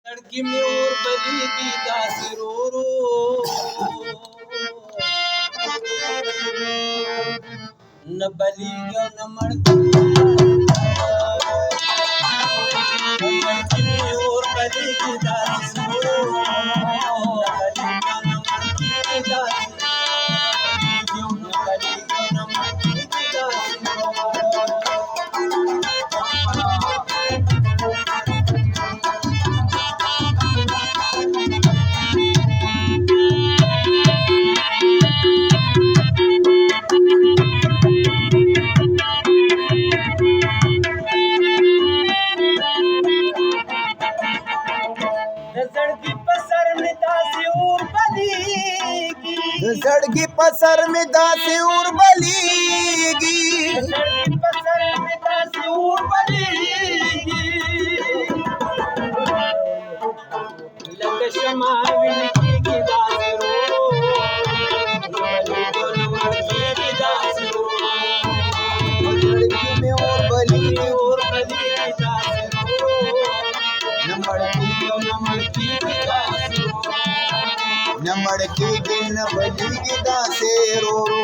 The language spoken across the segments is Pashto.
लड़की में और बली की दासी रो रो न बली गयो न मड़की लड़की में और बली की दासी रो रो न बली गयो न मड़की की दासी न बली गयो न मड़की की दासी सड़की पसर में दासी उड़ बलीगी लड़की में और बलीगी और बली की दासी रो न मड़की गयो न मड़की की दासी न मड़की की न बलीगी दासे रो रो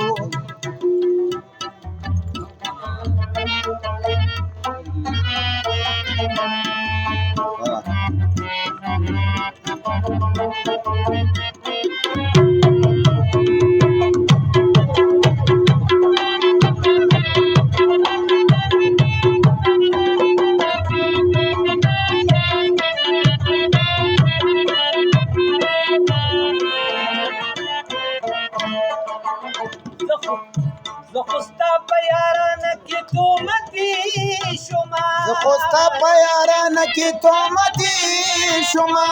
زخستا پیاران کی تو متی شما زخستا پیاران کی تو متی شما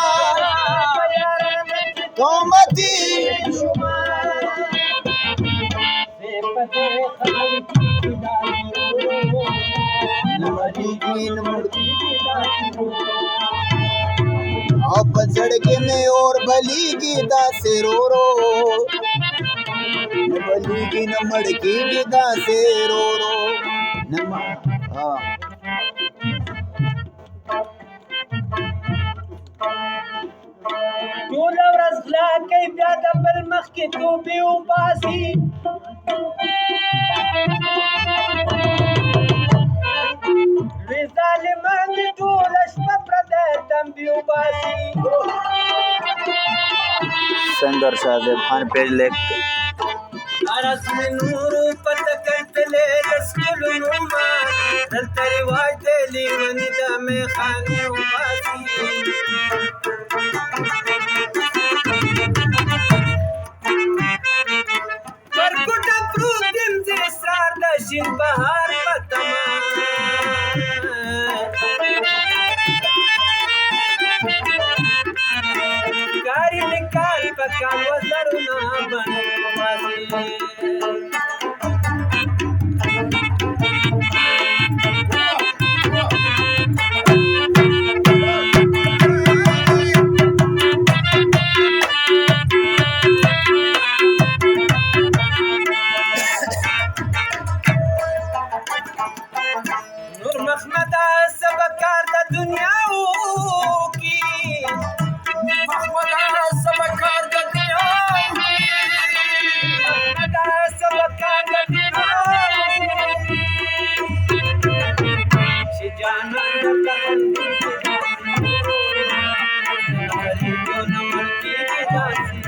تو متی شما न बलीगी न मड़की और सड़के में और बलीगी दासे रो रो न बलीगी न मड़की की दासे रो रो न ټول ورځ غلا کوي بیا د بل مخ کې توبې وباسي لوی ظالمان دي ټوله شپه پردی تنبې وباسي سنگر شاهزیب خان پیج لیک عرض میں نورو پتہ کتلے رسکلو نوما دلتا رواج دیلی ونیدہ میں خانے وباسی کرکوٹا پروت دن سے اسرار دشن بہار پتمان کاری نکال پکان وزرنا بنو بازی نور محمد سبکار دا دنیا کی محمد سبکار دا دنیا محمد سبکار دا دنیا شجانا دا تخندی نمر کی داسی بلی کی داسی